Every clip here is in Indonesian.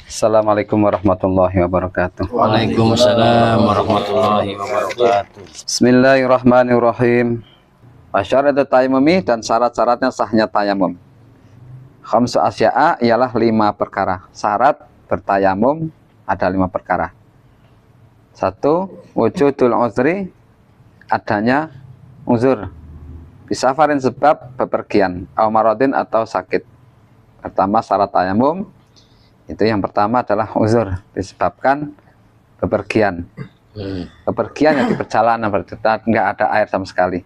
Assalamualaikum warahmatullahi wabarakatuh. Waalaikumsalam warahmatullahi wabarakatuh. Bismillahirrahmanirrahim. Syarat tayammumi dan syarat-syaratnya sahnya tayamum. Khamsu asya'a ialah 5 perkara. Syarat bertayamum ada 5 perkara. 1. Wujudul uzri, adanya uzur. Bisafarin sebab bepergian, au maradin atau sakit. Pertama syarat tayamum itu yang pertama adalah uzur disebabkan bepergian. Bepergian yang di perjalanan nggak ada air sama sekali.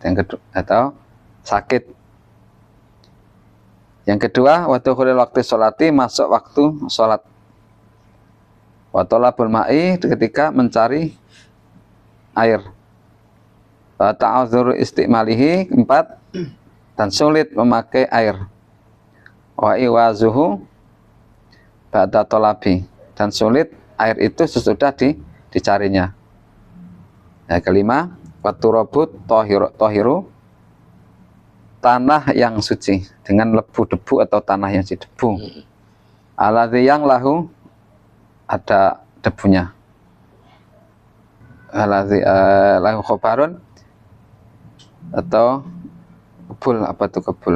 Yang kedua atau sakit. Yang kedua waktu sholati, masuk waktu sholat. Wa talabul ma'i, ketika mencari air. Wa ta'adzuru istimalihi, 4, dan sulit memakai air. Wa iwazuhu ba'da tolabi, dan sulit air itu sesudah dicarinya. Yang kelima, waturabut tohiru, tanah yang suci dengan debu atau tanah yang suci, debu. Aladzi yang lahu, ada debunya. Aladzi lahu khobarun, atau kebul, apa itu kebul?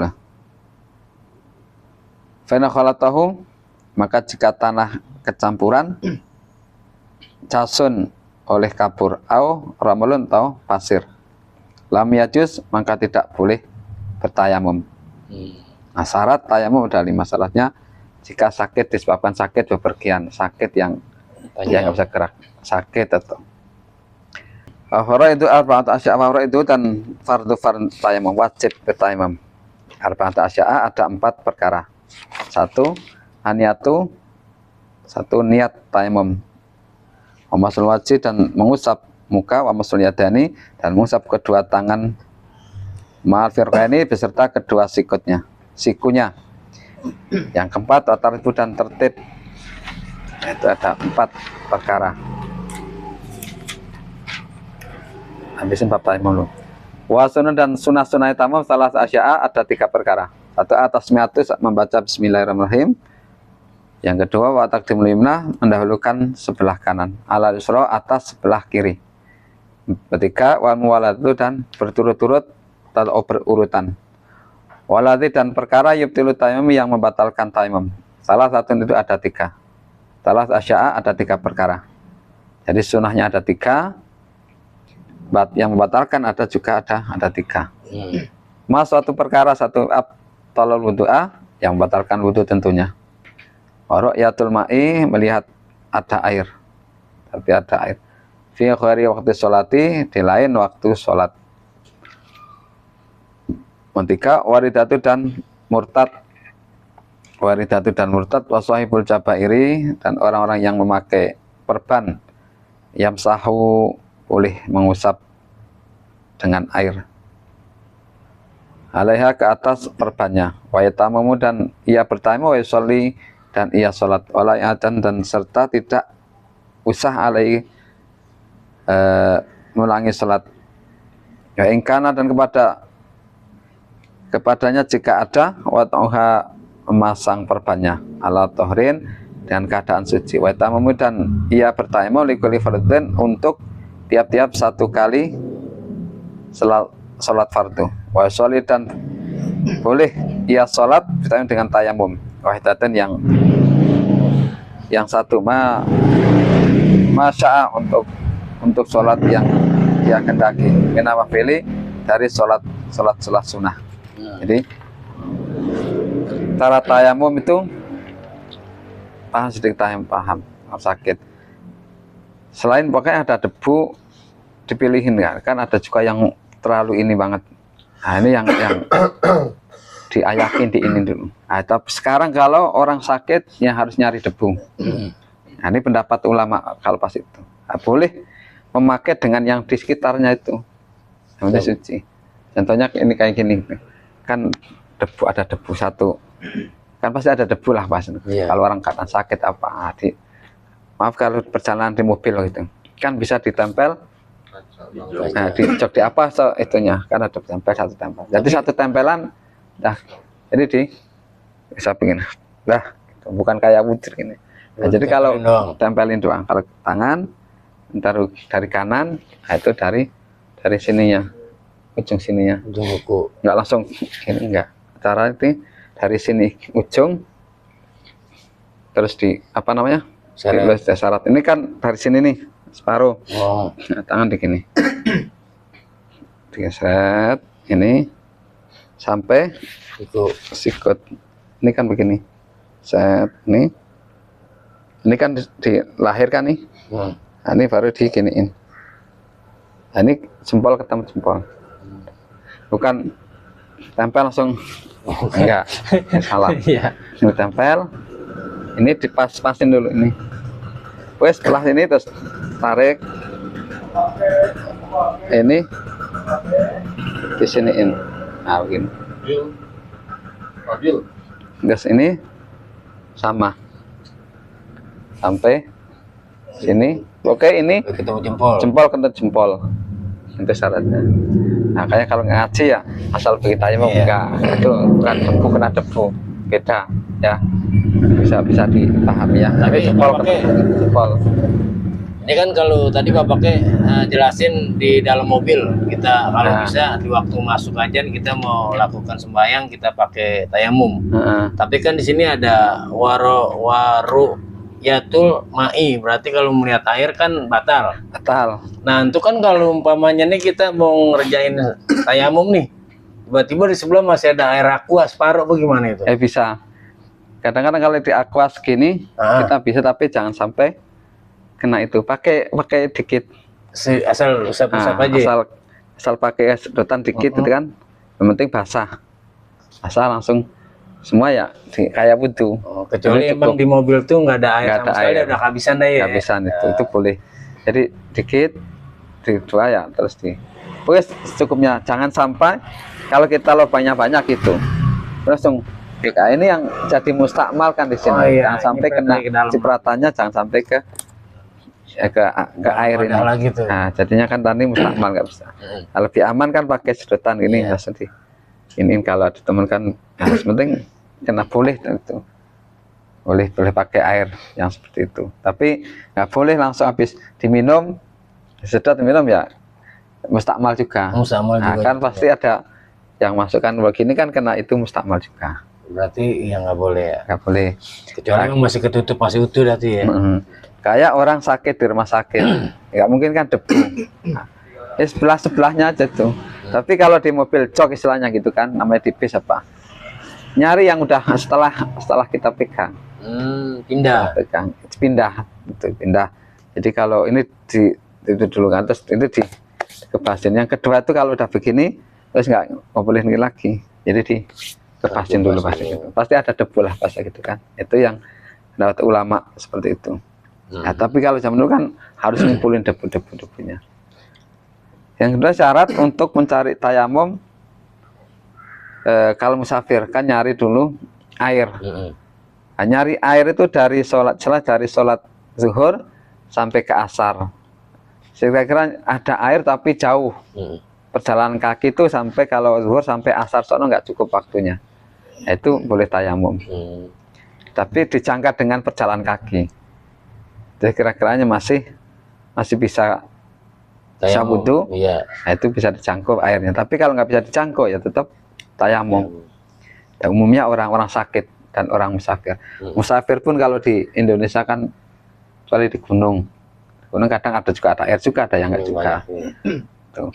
Fana khalatahu, maka jika tanah kecampuran casun oleh kapur, au ramulun atau pasir, lam yajuz, maka tidak boleh bertayamum. Nah, syarat tayamum ada 5 syaratnya. Jika sakit disebabkan sakit bepergian, sakit yang nggak bisa gerak, sakit atau itu arba'at asya'a, itu dan fardu tayamum, wajib bertayamum. Arba'at asya'a ada 4 perkara. 1. Aniyatu, 1 niat tayamum. Wa masul wajhi, dan mengusap muka. Wa masul yadani, dan mengusap kedua tangan. Ma'al firqaini, beserta kedua sikunya. Yang keempat ataribu, dan tertib. Itu ada 4 perkara. Habisin bab tayamum dulu. Wa sunnah, dan sunah-sunah tayamum salah asya'a ada 3 perkara. 1. Atasmiatu, membaca bismillahirrahmanirrahim. Yang kedua, wa taqdimul yumna, mendahulukan sebelah kanan, ala yusra, atas sebelah kiri. Ketiga, wa muwalatu, dan berturut-turut atau berurutan. Walati, dan perkara yubtilu tayamum, yang membatalkan tayamum. Salah satu itu ada 3. Salah asya'a ada 3 perkara. Jadi sunahnya ada 3. Yang membatalkan ada juga ada 3. Mas suatu perkara, 1 tolol wudu'a, yang membatalkan wudu tentunya. Ru'yatul ma'i, melihat ada air, tapi ada air. Fi ghairi waktu sholati, di lain waktu sholat. 3. Waridatu dan murtad. Waridatu dan murtad, waswahibul jabairi, dan orang-orang yang memakai perban, yamsahu, boleh mengusap dengan air. Alaiha, ke atas perbannya. Wa yatamamu, dan ia bertayamum, wa yusolli, dan ia sholat, wala ya'dan, dan serta tidak usah alai mengulangi sholat. Ya ingkana, dan kepadanya jika ada, watauha, memasang perbannya, ala tohrin, dengan keadaan suci. Wa tamamu, dan ia bertayamum likuli fardhin, untuk tiap-tiap 1 kali sholat fardu. Wa sholli, dan boleh ia sholat dengan tayamum wahidatan, yang 1, masya'a, untuk sholat yang dia kendaki, kenapa pilih dari sholat sunnah. Jadi cara tayamum itu paham sedikit, paham sakit. Selain pokoknya ada debu dipilihin, kan ada juga yang terlalu ini banget. Nah, ini yang diayakin di ini dulu. Nah, tapi sekarang kalau orang sakit yang harus nyari debu. Nah, ini pendapat ulama kalau pas itu. Nah, boleh memakai dengan yang di sekitarnya itu. Yang suci. Contohnya ini kayak gini. Kan debu, ada debu 1. Kan pasti ada debu lah pas. Kalau orang kata sakit apa. Maaf kalau perjalanan di mobil gitu. Kan bisa ditempel. Nah, dicok di apa itunya. Kan ada tempel, 1 tempel. Jadi 1 tempelan. Dah, jadi bisa pengen dah bukan kayak wujud gini. Nah, jadi kalau Tempelin doang. tempelin doang, kalau tangan taruh dari kanan, nah itu dari sininya, ujung sininya, Ujung kuku. nggak langsung ini, enggak. Cara itu dari sini ujung, terus di apa namanya, Seret. di syarat. Ini kan dari sini nih separuh, Oh, nah, tangan di gini, diseret ini sampai kuku. sikut. Ini kan begini, set ini kan dilahirkan nih. Hmm. Nah, ini baru diginiin. Nah, ini jempol ketemu jempol, bukan tempel langsung. Enggak, salah. Iya. Ini tempel, ini dipas-pasin dulu ini. Wes setelah ini terus tarik ini disiniin. Nah begini. Terus ini sama sampai sini. Oke, ini Ketemu jempol. jempol kentut jempol, itu syaratnya. Nah kayak kalau ngaji ya asal begitu aja mau Iya. enggak, itu bukan debu, kena debu, beda ya, bisa dipahami ya. Tapi jempol pakai- kentut jempol. Ini kan kalau tadi Bapaknya jelasin di dalam mobil, kita kalau Nah. bisa di waktu masuk ajan kita mau lakukan sembahyang kita pakai tayamum. Heeh. Tapi kan di sini ada waru yatul ma'i, berarti kalau melihat air kan batal. Batal. Nah itu kan kalau umpamanya nih kita mau ngerjain tayamum nih, tiba-tiba di sebelah masih ada air aqua separuh, bagaimana itu? Bisa. Kadang-kadang kalau di aquas gini kita bisa, tapi jangan sampai kena itu. Pakai dikit. Asal usap-usap aja. Asal pakai sedotan dikit itu kan. Yang penting basah. Basah langsung semua ya kayak wudhu. Oh, kecuali Jadi emang cukup. di mobil tuh nggak ada air Nggak sama ada sekali, air. udah kehabisan deh ya. Kehabisan itu boleh. Jadi dikit di dua ya terus di. Oke, secukupnya. Jangan sampai kalau kita lo banyak-banyak gitu. Langsung ini yang jadi mustakmal kan di sini. Oh, iya. Jangan sampai Nyiprat kena lagi ke dalam. cipratannya, jangan sampai ke air ini. Ada lagi tuh. Nah, jadinya kan tadi mustakmal nggak bisa. Kalau lebih aman kan pakai sedotan ini Iya. langsung di ini. Kalau ada teman kan harus penting kena boleh itu. Boleh pakai air yang seperti itu. Tapi nggak boleh langsung habis diminum, disedot minum ya mustakmal juga. Mustakmal Nah, juga. kan pasti ada yang masukkan begini kan kena itu mustakmal juga. Berarti ya nggak boleh ya. Nggak boleh. Kecuali emang masih ketutup, masih utuh berarti ya. Kayak orang sakit di rumah sakit, nggak mungkin kan debu. Nah, sebelahnya aja tuh. Tapi kalau di mobil jok istilahnya gitu kan, namanya di bis apa? Nyari yang udah setelah kita pegang. Pindah. Pindah, itu pindah. Jadi kalau ini itu dulu kan, terus itu di kebasin. Yang kedua itu kalau udah begini, terus nggak boleh ini lagi. Jadi di kebasin dulu pasti gitu. Pasti ada debu lah pasti gitu kan. Itu yang pendapat ulama seperti itu. Nah, tapi kalau zaman dulu kan harus ngumpulin debu-debunya. Yang kedua syarat untuk mencari tayamum, kalau musafir kan nyari dulu air. Nah, nyari air itu dari sholat zuhur sampai ke asar. Kira-kira ada air tapi jauh. Perjalanan kaki itu sampai kalau zuhur sampai asar sono nggak cukup waktunya. Nah, itu boleh tayamum. Tapi dijangka dengan perjalanan kaki. Jadi kira-kiranya masih bisa wudhu. Iya. Nah, itu bisa dijangkau airnya. Tapi kalau nggak bisa dijangkau ya tetap tayamum. Dan umumnya orang-orang sakit dan orang musafir. Musafir pun kalau di Indonesia kan kecuali di gunung kadang ada air juga, ada yang nggak juga. Tuh.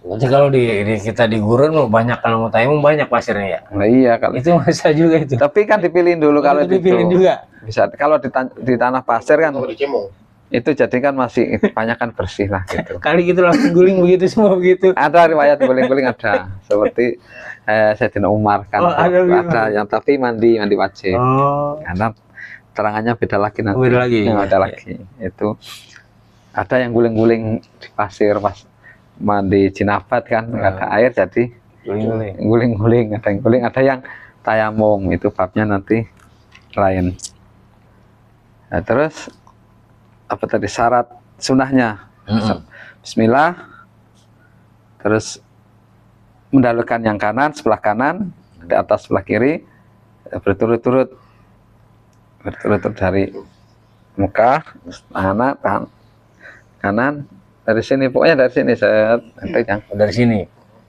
Nanti kalau kita di gurun banyak, kalau mau tayamum banyak pasirnya ya. Nah, iya kalau Itu bisa juga itu. tapi kan dipilihin dulu kalau Itu dipilihin itu. juga. Bisa kalau di tanah pasir kan itu jadi kan masih banyak kan bersih lah gitu. Kali gitu langsung guling begitu semua begitu. Ada riwayat guling-guling ada seperti Sayyidina Umar kan Oh, ada yang tapi mandi wajib. Oh. Karena terangannya beda lagi nanti. Beda lagi. Ada lagi. Itu ada yang guling-guling di pasir pas mandi jinabat kan nggak ada air jadi guling-guling, ada yang guling, ada yang tayamum, itu babnya nanti lain. Nah, terus apa tadi syarat sunahnya? Bismillah, terus mendahulukan yang kanan, sebelah kanan, di atas sebelah kiri, berturut-turut berturut-turut dari muka, tangan kanan, dari sini, pokoknya dari sini set, yang Dari sini.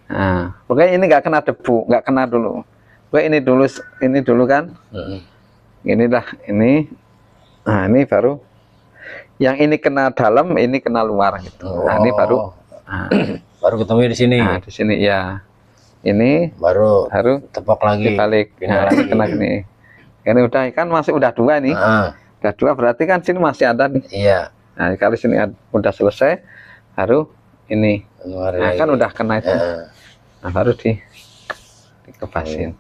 nah, pokoknya ini nggak kena debu, nggak kena dulu. Pokoknya ini dulu kan, inilah ini, nah ini baru, yang ini kena dalam, ini kena luar gitu. Nah ini baru, nah, baru ketemu di sini. nah di sini ya, ini baru tepok lagi, dibalik, nah ini kena gini. Ini udah kan masih udah dua nih, udah dua berarti kan sini masih ada nih. Iya. Nah kalau sini udah selesai, baru ini, nah kan udah kena itu, nah baru dikepasin.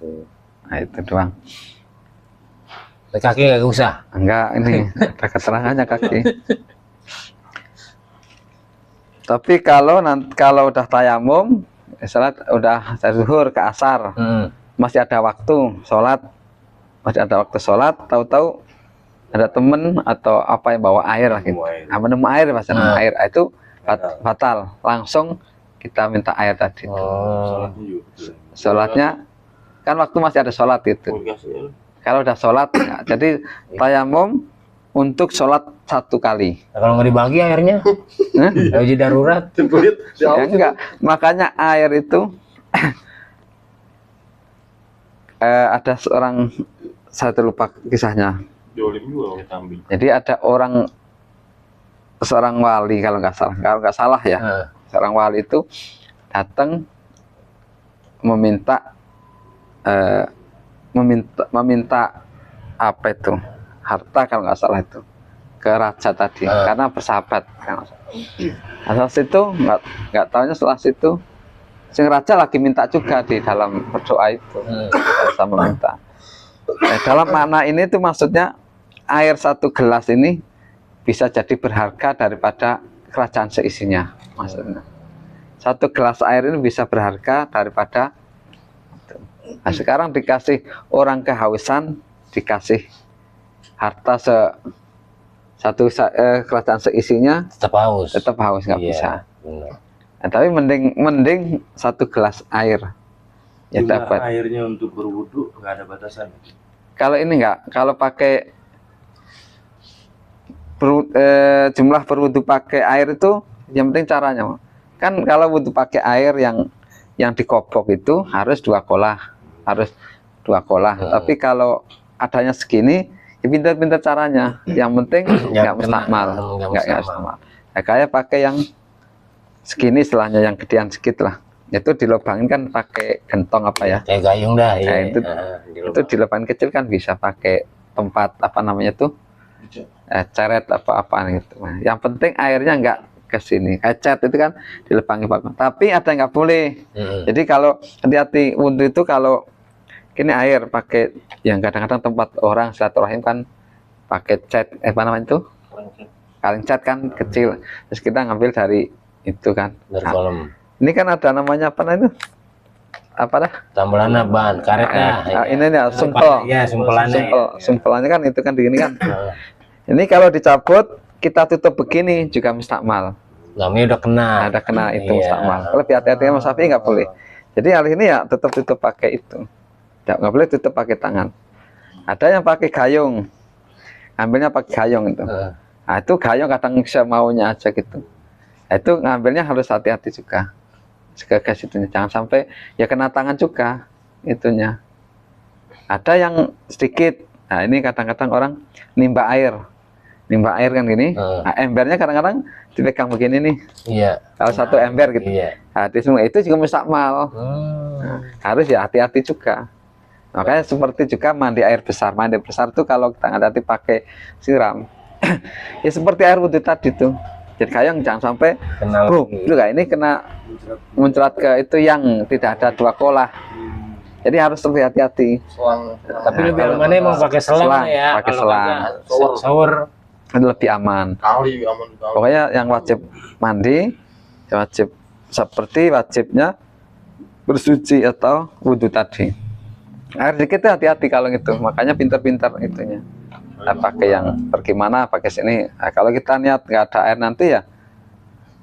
Nah itu doang. Kaki nggak usah. Enggak, ini ada keterangannya kaki. Tapi kalau udah tayamum, salat udah dari zuhur ke asar, masih ada waktu sholat, tahu-tahu ada temen atau apa yang bawa air lah gitu. Nemu air, pasang air itu batal. Langsung kita minta air tadi. Sholatnya kan waktu masih ada sholat itu. Kalau udah sholat, ya, jadi tayamum untuk sholat 1 kali. Nah, kalau nggak dibagi airnya, uji darurat. Ya, enggak, makanya air itu ada seorang, saya terlupa kisahnya. Jadi ada seorang wali kalau nggak salah ya, seorang wali itu datang meminta apa itu, harta kalau nggak salah itu, ke raja tadi, karena bersahabat. Asal situ nggak tahunya setelah situ, sing raja lagi minta juga di dalam berdoa itu, sama minta. Dalam makna ini tuh maksudnya air 1 gelas ini bisa jadi berharga daripada kerajaan seisinya, maksudnya. 1 gelas air ini bisa berharga daripada. Nah, sekarang dikasih orang kehausan, dikasih harta kerajaan seisinya, tetap haus nggak bisa. Nah, tapi mending 1 gelas air ya dapat. Airnya untuk berwudu nggak ada batasan. Kalau ini nggak, kalau pakai jumlah berwudu pakai air itu yang penting caranya. Kan kalau wudu pakai air yang dikopok itu harus 2 kolah. Tapi kalau adanya segini, ya pintar-pintar caranya. Yang penting nggak mustakmal, nggak mustakmal. Ya, kayak pakai yang segini, istilahnya yang gedean sedikit lah. Itu dilobangin kan pakai gentong apa ya? Kayak gayung dah. Nah, itu dilobangin kecil kan bisa pakai tempat apa namanya tuh? Ceret apa gitu. Nah, yang penting airnya nggak ke sini. Cat itu kan dilebangi pakai. Tapi ada yang nggak boleh. Jadi kalau hati-hati wudhu itu, kalau ini air pakai yang kadang-kadang tempat orang silaturahim kan pakai cat, apa namanya itu? Kaleng cat kan kecil. Terus kita ngambil dari itu kan. Dari kolam. Ini kan ada namanya apa namanya itu? Apa dah? Tambelannya ban, karet ini nih sumpel. Ya, Sumpelannya kan itu kan begini kan. Ini kalau dicabut, kita tutup begini juga mustakmal. Namanya udah kena. Ada kena itu mustakmal. Kalau hati-hati Mas Safi nggak boleh. Jadi hal ini ya tetap tutup pakai itu. Nggak boleh tutup pakai tangan. Ada yang pakai gayung, ambilnya pakai gayung itu. Nah itu gayung kadang semaunya aja gitu. Nah, itu ngambilnya harus hati-hati juga. Segagas itunya, jangan sampai ya kena tangan juga itunya. Ada yang sedikit. Nah ini kadang-kadang orang nimba air kan gini. Nah, embernya kadang-kadang dipegang begini nih. Iya. Kalau 1 ember gitu. Iya. Nah, di semua itu juga mustakmal. Nah, harus ya hati-hati juga. Makanya seperti juga mandi air besar. Mandi air besar itu kalau kita hati-hati pakai siram, ya seperti air wudhu tadi tuh. Jadi kayang jangan sampai juga ini kena muncrat ke itu yang tidak ada 2 kolah. Jadi harus lebih hati-hati. Tapi lebih aman emang pakai selang ya. Pakai selang. Shower lebih aman. Pokoknya yang wajib mandi, wajib seperti wajibnya bersuci atau wudhu tadi. Air dikit hati-hati kalau gitu. Makanya pintar-pintar itunya. Nah, pakai yang pergi mana, pakai sini. Nah, kalau kita niat nggak ada air nanti ya,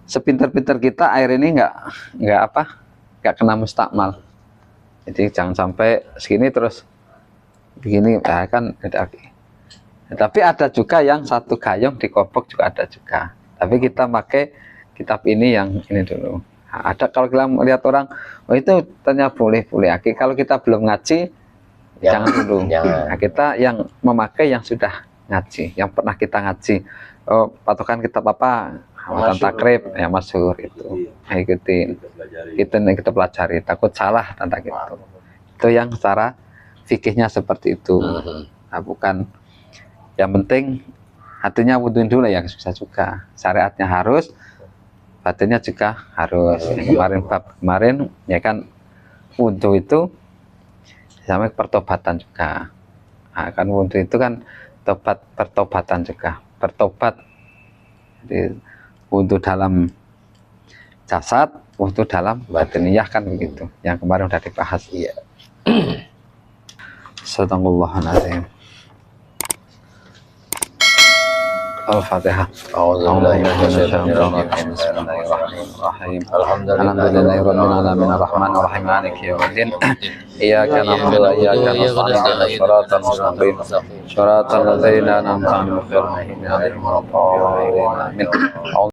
sepintar-pintar kita air ini nggak kena mustakmal. Jadi jangan sampai segini terus begini, ya kan beda lagi. Tapi ada juga yang satu gayung dikobok juga ada juga. Tapi kita pakai kitab ini yang ini dulu. Nah, ada kalau kita melihat orang, oh itu ternyata boleh. Kalau kita belum ngaji, jangan dulu. Jangan. Nah, kita yang memakai yang sudah ngaji, yang pernah kita ngaji. Oh, patokan kitab apa? Hawatan takrib, ya masyhur itu. Nah, ikutin. Kita pelajari. Takut salah tentang itu. Itu yang secara fikihnya seperti itu. Nah, bukan. Yang penting hatinya wudhuin dulu ya bisa juga. Syariatnya harus, batinnya juga harus. Kemarin ya kan wudhu itu sampai pertobatan juga. Nah, kan wudhu itu kan pertobatan juga. Bertobat. Jadi wudhu dalam jasad, wudhu dalam batiniyah kan begitu. Yang kemarin udah dibahas. Iya. Sadaqallahul-azim. Al-Fatihah. Bismillahirrahmanirrahim. Alhamdulillahirrahmanirrahim. Ar-Rahmanir-Rahim. Maliki yaumiddin. Iyyaka na'budu wa iyyaka nasta'in. Shiratal mustaqim. Shiratal ladzina an'amta 'alaihim ghairil maghdubi 'alaihim waladdallin.